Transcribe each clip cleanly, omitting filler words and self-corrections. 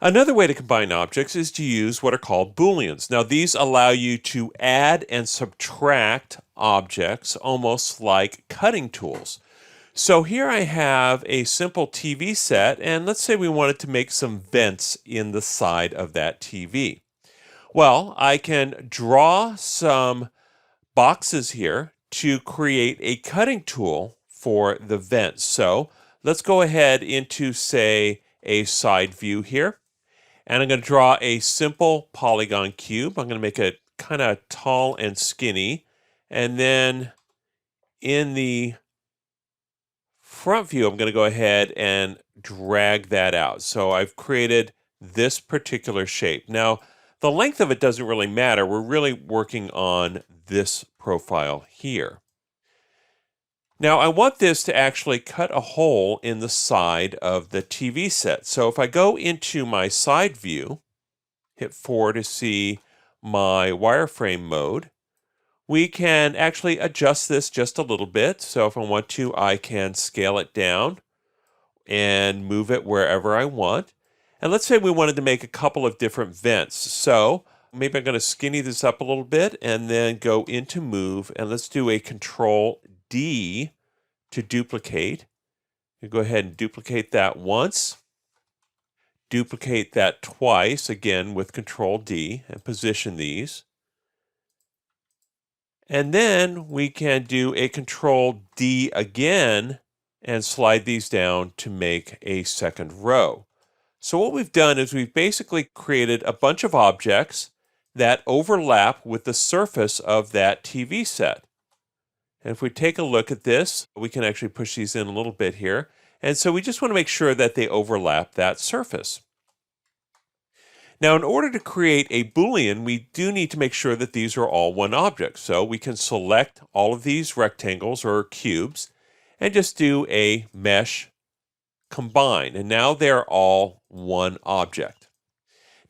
Another way to combine objects is to use what are called Booleans. Now, these allow you to add and subtract objects almost like cutting tools. So here I have a simple TV set, and let's say we wanted to make some vents in the side of that TV. Well, I can draw some boxes here to create a cutting tool for the vents. So let's go ahead into, say, a side view here. And I'm going to draw a simple polygon cube. I'm going to make it kind of tall and skinny. And then in the front view, I'm going to go ahead and drag that out. So I've created this particular shape. Now, the length of it doesn't really matter. We're really working on this profile here. Now, I want this to actually cut a hole in the side of the TV set. So if I go into my side view, hit 4 to see my wireframe mode, we can actually adjust this just a little bit. So if I want to, I can scale it down and move it wherever I want. And let's say we wanted to make a couple of different vents. So maybe I'm going to skinny this up a little bit and then go into move, and let's do a Control D to duplicate. You go ahead and duplicate that once. Duplicate that twice, again with Control D, and position these. And then we can do a Control D again and slide these down to make a second row. So what we've done is we've basically created a bunch of objects that overlap with the surface of that TV set. And if we take a look at this, we can actually push these in a little bit here. And so we just want to make sure that they overlap that surface. Now, in order to create a Boolean, we do need to make sure that these are all one object. So we can select all of these rectangles or cubes and just do a mesh combine. And now they're all one object.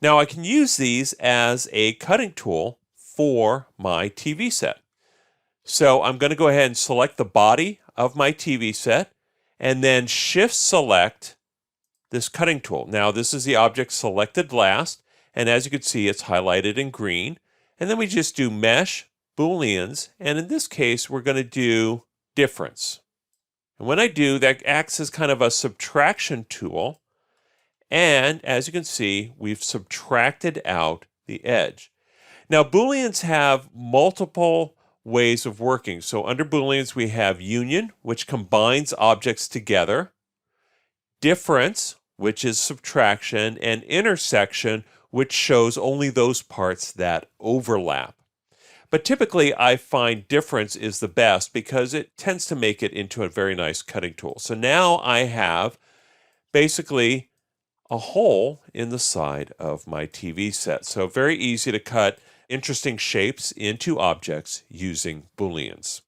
Now I can use these as a cutting tool for my TV set. So I'm going to go ahead and select the body of my TV set and then shift select this cutting tool. Now this is the object selected last, and as you can see, it's highlighted in green. And then we just do mesh, Booleans, and in this case, we're going to do difference. And when I do, that acts as kind of a subtraction tool. And as you can see, we've subtracted out the edge. Now, Booleans have multiple ways of working. So under Booleans, we have union, which combines objects together, difference, which is subtraction, and intersection, which shows only those parts that overlap. But typically, I find difference is the best because it tends to make it into a very nice cutting tool. So now I have basically a hole in the side of my TV set. So very easy to cut interesting shapes into objects using Booleans.